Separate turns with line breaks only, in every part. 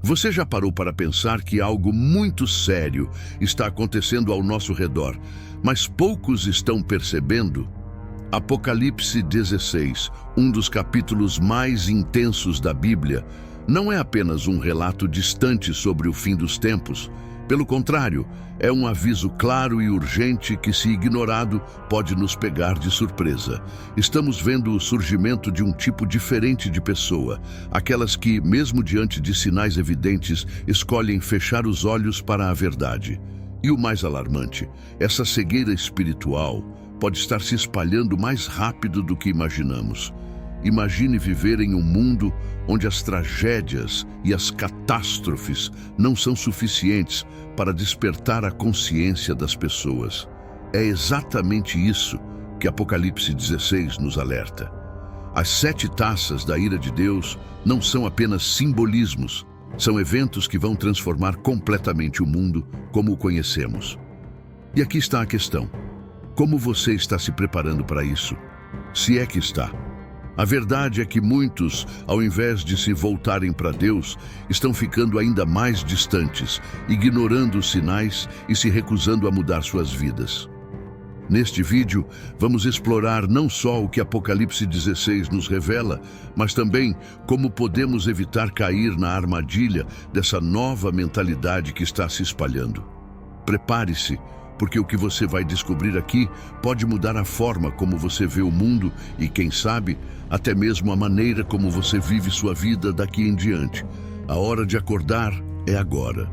Você já parou para pensar que algo muito sério está acontecendo ao nosso redor, mas poucos estão percebendo? Apocalipse 16, um dos capítulos mais intensos da Bíblia, não é apenas um relato distante sobre o fim dos tempos. Pelo contrário, é um aviso claro e urgente que, se ignorado, pode nos pegar de surpresa. Estamos vendo o surgimento de um tipo diferente de pessoa, aquelas que, mesmo diante de sinais evidentes, escolhem fechar os olhos para a verdade. E o mais alarmante, essa cegueira espiritual pode estar se espalhando mais rápido do que imaginamos. Imagine viver em um mundo onde as tragédias e as catástrofes não são suficientes para despertar a consciência das pessoas. É exatamente isso que Apocalipse 16 nos alerta. As 7 taças da ira de Deus não são apenas simbolismos, são eventos que vão transformar completamente o mundo como o conhecemos. E aqui está a questão: como você está se preparando para isso? Se é que está. A verdade é que muitos, ao invés de se voltarem para Deus, estão ficando ainda mais distantes, ignorando os sinais e se recusando a mudar suas vidas. Neste vídeo, vamos explorar não só o que Apocalipse 16 nos revela, mas também como podemos evitar cair na armadilha dessa nova mentalidade que está se espalhando. Prepare-se, porque o que você vai descobrir aqui pode mudar a forma como você vê o mundo e, quem sabe, até mesmo a maneira como você vive sua vida daqui em diante. A hora de acordar é agora.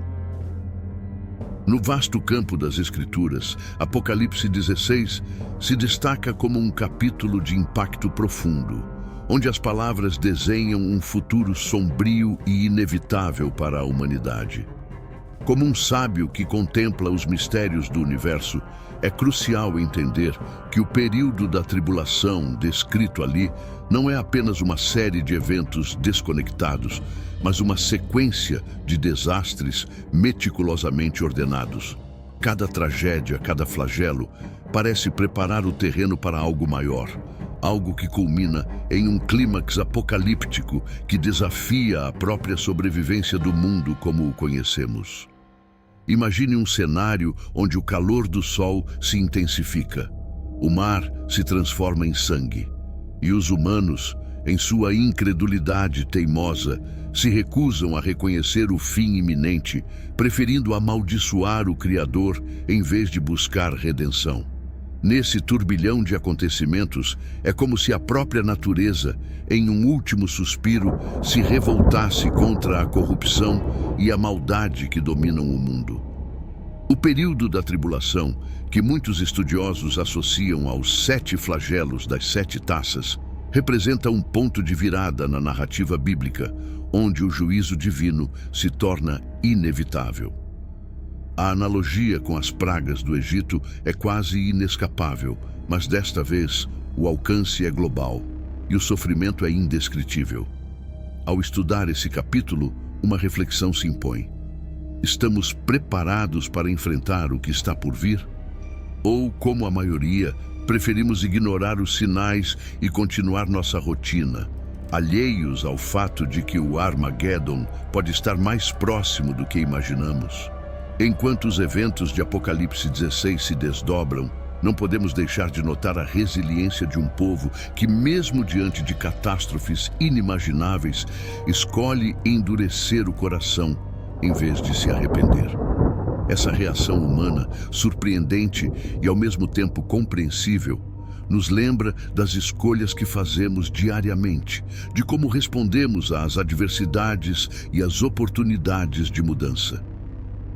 No vasto campo das Escrituras, Apocalipse 16 se destaca como um capítulo de impacto profundo, onde as palavras desenham um futuro sombrio e inevitável para a humanidade. Como um sábio que contempla os mistérios do universo, é crucial entender que o período da tribulação descrito ali não é apenas uma série de eventos desconectados, mas uma sequência de desastres meticulosamente ordenados. Cada tragédia, cada flagelo, parece preparar o terreno para algo maior, algo que culmina em um clímax apocalíptico que desafia a própria sobrevivência do mundo como o conhecemos. Imagine um cenário onde o calor do sol se intensifica, o mar se transforma em sangue, e os humanos, em sua incredulidade teimosa, se recusam a reconhecer o fim iminente, preferindo amaldiçoar o Criador em vez de buscar redenção. Nesse turbilhão de acontecimentos, é como se a própria natureza, em um último suspiro, se revoltasse contra a corrupção e a maldade que dominam o mundo. O período da tribulação, que muitos estudiosos associam aos 7 flagelos das 7 taças, representa um ponto de virada na narrativa bíblica, onde o juízo divino se torna inevitável. A analogia com as pragas do Egito é quase inescapável, mas desta vez o alcance é global e o sofrimento é indescritível. Ao estudar esse capítulo, uma reflexão se impõe. Estamos preparados para enfrentar o que está por vir? Ou, como a maioria, preferimos ignorar os sinais e continuar nossa rotina, alheios ao fato de que o Armageddon pode estar mais próximo do que imaginamos? Enquanto os eventos de Apocalipse 16 se desdobram, não podemos deixar de notar a resiliência de um povo que, mesmo diante de catástrofes inimagináveis, escolhe endurecer o coração em vez de se arrepender. Essa reação humana, surpreendente e ao mesmo tempo compreensível, nos lembra das escolhas que fazemos diariamente, de como respondemos às adversidades e às oportunidades de mudança.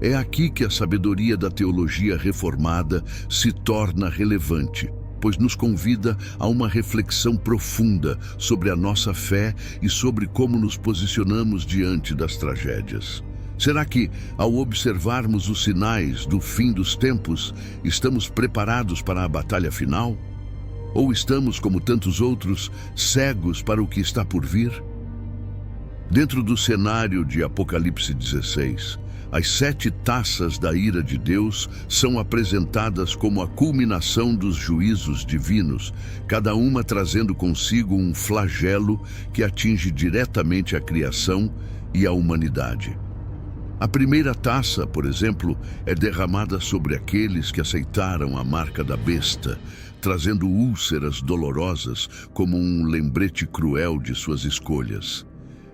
É aqui que a sabedoria da teologia reformada se torna relevante, pois nos convida a uma reflexão profunda sobre a nossa fé e sobre como nos posicionamos diante das tragédias. Será que, ao observarmos os sinais do fim dos tempos, estamos preparados para a batalha final? Ou estamos, como tantos outros, cegos para o que está por vir? Dentro do cenário de Apocalipse 16, as 7 taças da ira de Deus são apresentadas como a culminação dos juízos divinos, cada uma trazendo consigo um flagelo que atinge diretamente a criação, e a humanidade. A primeira taça, por exemplo, é derramada sobre aqueles que aceitaram a marca da besta, trazendo úlceras dolorosas como um lembrete cruel de suas escolhas.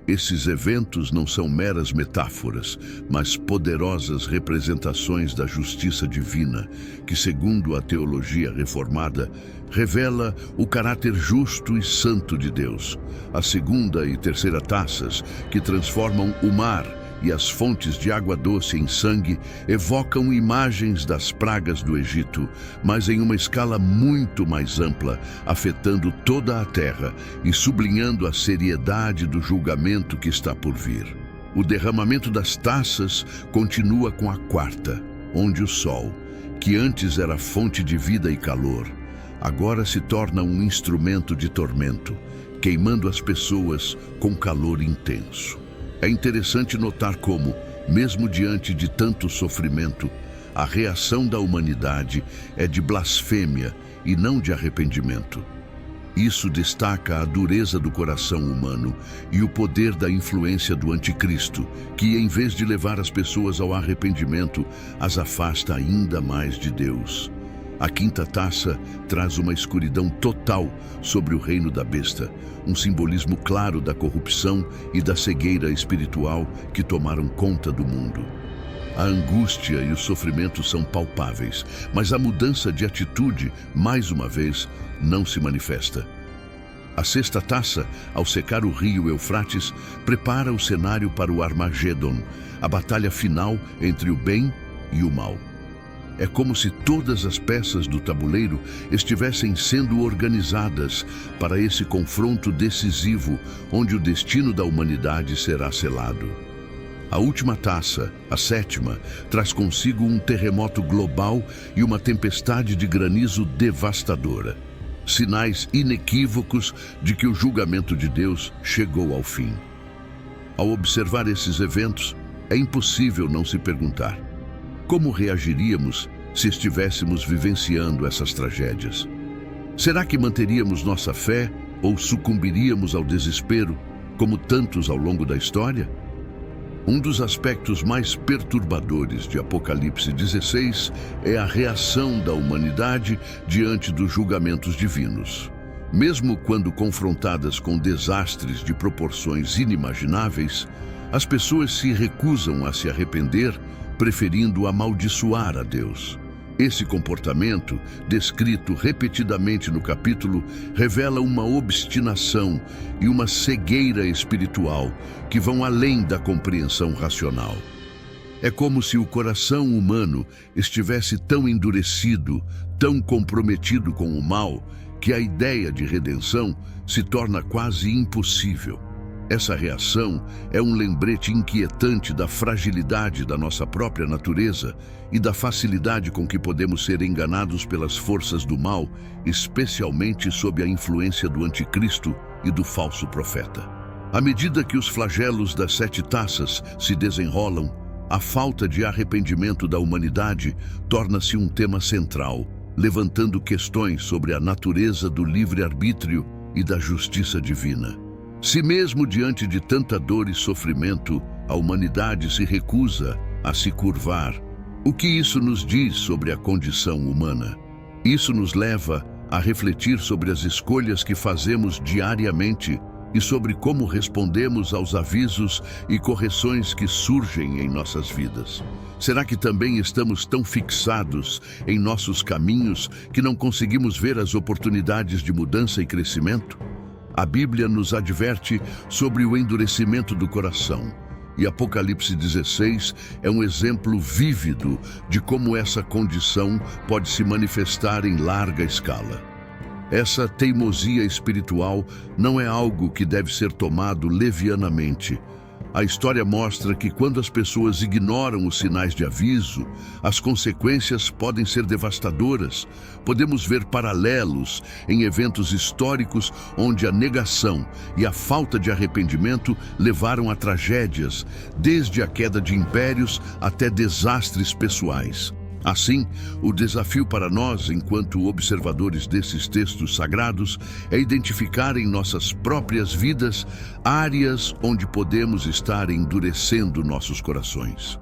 Esses eventos não são meras metáforas, mas poderosas representações da justiça divina, que, segundo a teologia reformada, revela o caráter justo e santo de Deus. A segunda e terceira taças, que transformam o mar e as fontes de água doce em sangue, evocam imagens das pragas do Egito, mas em uma escala muito mais ampla, afetando toda a terra e sublinhando a seriedade do julgamento que está por vir. O derramamento das taças continua com a quarta, onde o sol, que antes era fonte de vida e calor, agora se torna um instrumento de tormento, queimando as pessoas com calor intenso. É interessante notar como, mesmo diante de tanto sofrimento, a reação da humanidade é de blasfêmia e não de arrependimento. Isso destaca a dureza do coração humano e o poder da influência do anticristo, que, em vez de levar as pessoas ao arrependimento, as afasta ainda mais de Deus. A quinta taça traz uma escuridão total sobre o reino da besta, um simbolismo claro da corrupção e da cegueira espiritual que tomaram conta do mundo. A angústia e o sofrimento são palpáveis, mas a mudança de atitude, mais uma vez, não se manifesta. A sexta taça, ao secar o rio Eufrates, prepara o cenário para o Armagedon, a batalha final entre o bem e o mal. É como se todas as peças do tabuleiro estivessem sendo organizadas para esse confronto decisivo, onde o destino da humanidade será selado. A última taça, a sétima, traz consigo um terremoto global e uma tempestade de granizo devastadora. Sinais inequívocos de que o julgamento de Deus chegou ao fim. Ao observar esses eventos, é impossível não se perguntar: como reagiríamos se estivéssemos vivenciando essas tragédias? Será que manteríamos nossa fé ou sucumbiríamos ao desespero, como tantos ao longo da história? Um dos aspectos mais perturbadores de Apocalipse 16 é a reação da humanidade diante dos julgamentos divinos. Mesmo quando confrontadas com desastres de proporções inimagináveis, as pessoas se recusam a se arrepender, preferindo amaldiçoar a Deus. Esse comportamento, descrito repetidamente no capítulo, revela uma obstinação e uma cegueira espiritual que vão além da compreensão racional. É como se o coração humano estivesse tão endurecido, tão comprometido com o mal, que a ideia de redenção se torna quase impossível. Essa reação é um lembrete inquietante da fragilidade da nossa própria natureza e da facilidade com que podemos ser enganados pelas forças do mal, especialmente sob a influência do anticristo e do falso profeta. À medida que os flagelos das 7 taças se desenrolam, a falta de arrependimento da humanidade torna-se um tema central, levantando questões sobre a natureza do livre-arbítrio e da justiça divina. Se mesmo diante de tanta dor e sofrimento, a humanidade se recusa a se curvar, o que isso nos diz sobre a condição humana? Isso nos leva a refletir sobre as escolhas que fazemos diariamente e sobre como respondemos aos avisos e correções que surgem em nossas vidas. Será que também estamos tão fixados em nossos caminhos que não conseguimos ver as oportunidades de mudança e crescimento? A Bíblia nos adverte sobre o endurecimento do coração, e Apocalipse 16 é um exemplo vívido de como essa condição pode se manifestar em larga escala. Essa teimosia espiritual não é algo que deve ser tomado levianamente. A história mostra que quando as pessoas ignoram os sinais de aviso, as consequências podem ser devastadoras. Podemos ver paralelos em eventos históricos onde a negação e a falta de arrependimento levaram a tragédias, desde a queda de impérios até desastres pessoais. Assim, o desafio para nós, enquanto observadores desses textos sagrados, é identificar em nossas próprias vidas áreas onde podemos estar endurecendo nossos corações.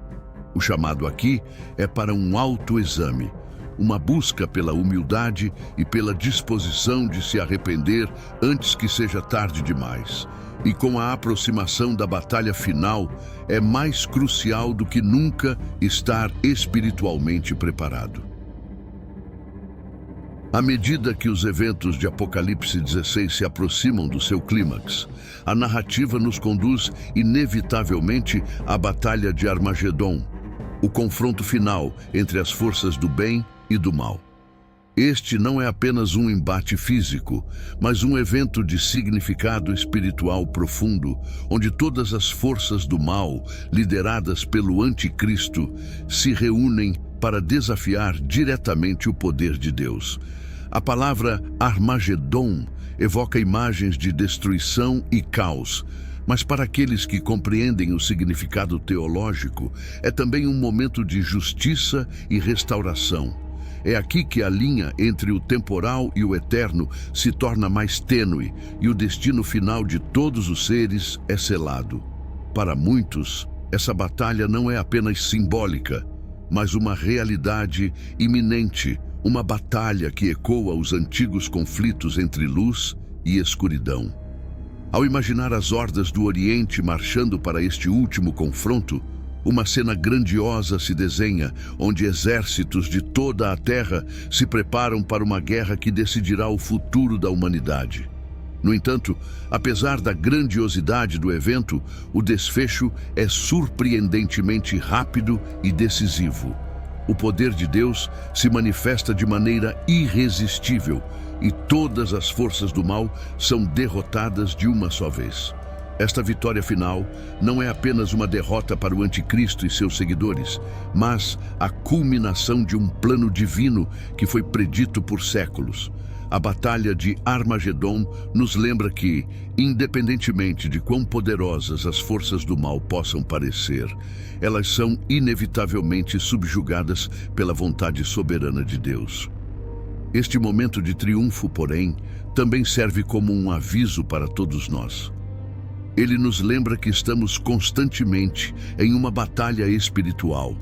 O chamado aqui é para um autoexame, uma busca pela humildade e pela disposição de se arrepender antes que seja tarde demais. E com a aproximação da batalha final, é mais crucial do que nunca estar espiritualmente preparado. À medida que os eventos de Apocalipse 16 se aproximam do seu clímax, a narrativa nos conduz inevitavelmente à Batalha de Armagedon, o confronto final entre as forças do bem e do mal. Este não é apenas um embate físico, mas um evento de significado espiritual profundo, onde todas as forças do mal, lideradas pelo Anticristo, se reúnem para desafiar diretamente o poder de Deus. A palavra Armagedon evoca imagens de destruição e caos, mas para aqueles que compreendem o significado teológico, é também um momento de justiça e restauração. É aqui que a linha entre o temporal e o eterno se torna mais tênue e o destino final de todos os seres é selado. Para muitos, essa batalha não é apenas simbólica, mas uma realidade iminente, uma batalha que ecoa os antigos conflitos entre luz e escuridão. Ao imaginar as hordas do Oriente marchando para este último confronto, uma cena grandiosa se desenha, onde exércitos de toda a Terra se preparam para uma guerra que decidirá o futuro da humanidade. No entanto, apesar da grandiosidade do evento, o desfecho é surpreendentemente rápido e decisivo. O poder de Deus se manifesta de maneira irresistível e todas as forças do mal são derrotadas de uma só vez. Esta vitória final não é apenas uma derrota para o Anticristo e seus seguidores, mas a culminação de um plano divino que foi predito por séculos. A Batalha de Armagedon nos lembra que, independentemente de quão poderosas as forças do mal possam parecer, elas são inevitavelmente subjugadas pela vontade soberana de Deus. Este momento de triunfo, porém, também serve como um aviso para todos nós. Ele nos lembra que estamos constantemente em uma batalha espiritual,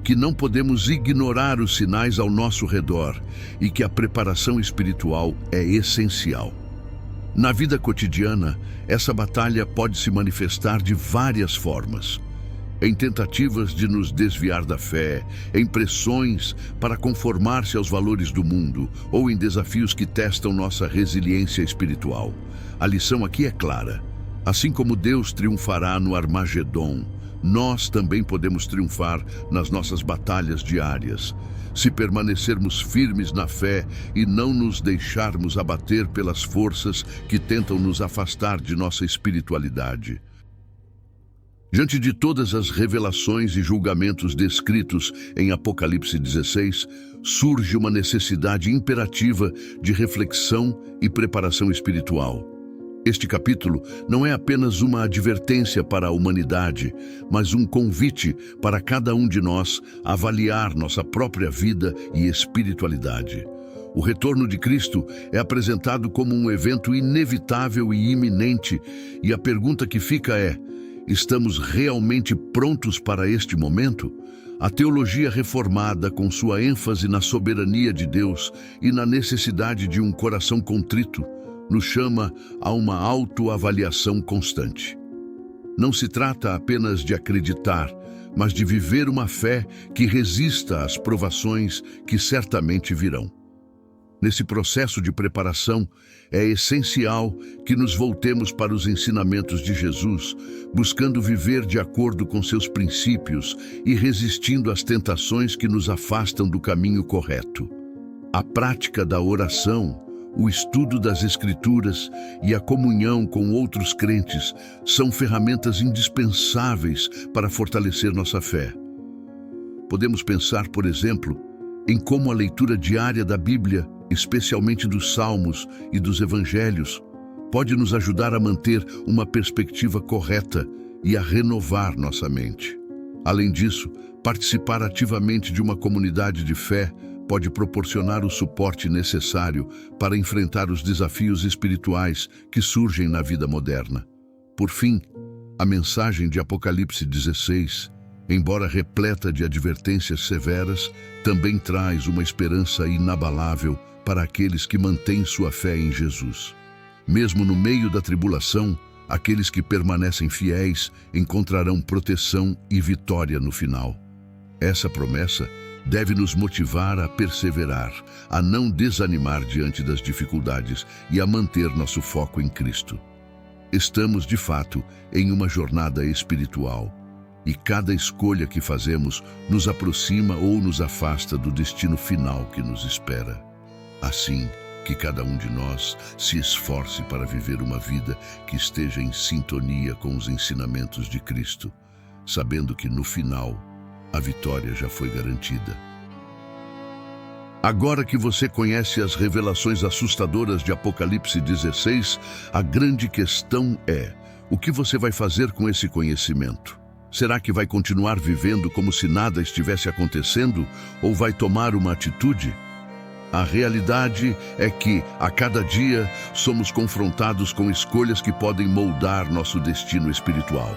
que não podemos ignorar os sinais ao nosso redor e que a preparação espiritual é essencial. Na vida cotidiana, essa batalha pode se manifestar de várias formas. Em tentativas de nos desviar da fé, em pressões para conformar-se aos valores do mundo ou em desafios que testam nossa resiliência espiritual. A lição aqui é clara. Assim como Deus triunfará no Armagedon, nós também podemos triunfar nas nossas batalhas diárias, se permanecermos firmes na fé e não nos deixarmos abater pelas forças que tentam nos afastar de nossa espiritualidade. Diante de todas as revelações e julgamentos descritos em Apocalipse 16, surge uma necessidade imperativa de reflexão e preparação espiritual. Este capítulo não é apenas uma advertência para a humanidade, mas um convite para cada um de nós avaliar nossa própria vida e espiritualidade. O retorno de Cristo é apresentado como um evento inevitável e iminente, e a pergunta que fica é: estamos realmente prontos para este momento? A teologia reformada, com sua ênfase na soberania de Deus e na necessidade de um coração contrito, nos chama a uma autoavaliação constante. Não se trata apenas de acreditar, mas de viver uma fé que resista às provações que certamente virão. Nesse processo de preparação, é essencial que nos voltemos para os ensinamentos de Jesus, buscando viver de acordo com seus princípios e resistindo às tentações que nos afastam do caminho correto. A prática da oração, o estudo das Escrituras e a comunhão com outros crentes são ferramentas indispensáveis para fortalecer nossa fé. Podemos pensar, por exemplo, em como a leitura diária da Bíblia, especialmente dos Salmos e dos Evangelhos, pode nos ajudar a manter uma perspectiva correta e a renovar nossa mente. Além disso, participar ativamente de uma comunidade de fé pode proporcionar o suporte necessário para enfrentar os desafios espirituais que surgem na vida moderna. Por fim, a mensagem de Apocalipse 16, embora repleta de advertências severas, também traz uma esperança inabalável para aqueles que mantêm sua fé em Jesus. Mesmo no meio da tribulação, aqueles que permanecem fiéis encontrarão proteção e vitória no final. Essa promessa deve nos motivar a perseverar, a não desanimar diante das dificuldades e a manter nosso foco em Cristo. Estamos, de fato, em uma jornada espiritual, e cada escolha que fazemos nos aproxima ou nos afasta do destino final que nos espera. Assim, que cada um de nós se esforce para viver uma vida que esteja em sintonia com os ensinamentos de Cristo, sabendo que no final a vitória já foi garantida. Agora que você conhece as revelações assustadoras de Apocalipse 16, a grande questão é: o que você vai fazer com esse conhecimento? Será que vai continuar vivendo como se nada estivesse acontecendo ou vai tomar uma atitude? A realidade é que, a cada dia, somos confrontados com escolhas que podem moldar nosso destino espiritual.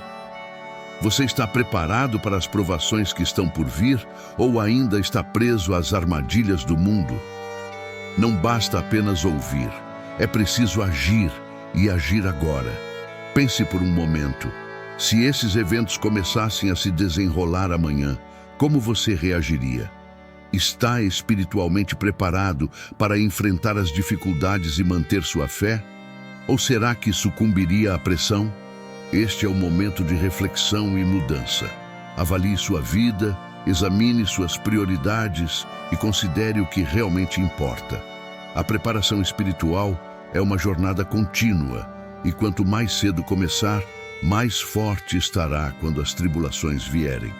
Você está preparado para as provações que estão por vir ou ainda está preso às armadilhas do mundo? Não basta apenas ouvir, é preciso agir e agir agora. Pense por um momento. Se esses eventos começassem a se desenrolar amanhã, como você reagiria? Está espiritualmente preparado para enfrentar as dificuldades e manter sua fé? Ou será que sucumbiria à pressão? Este é o momento de reflexão e mudança. Avalie sua vida, examine suas prioridades e considere o que realmente importa. A preparação espiritual é uma jornada contínua e quanto mais cedo começar, mais forte estará quando as tribulações vierem.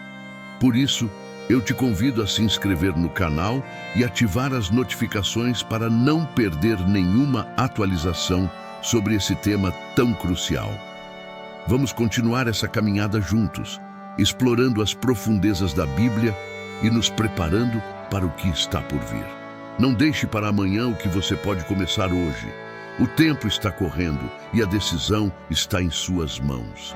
Por isso, eu te convido a se inscrever no canal e ativar as notificações para não perder nenhuma atualização sobre esse tema tão crucial. Vamos continuar essa caminhada juntos, explorando as profundezas da Bíblia e nos preparando para o que está por vir. Não deixe para amanhã o que você pode começar hoje. O tempo está correndo e a decisão está em suas mãos.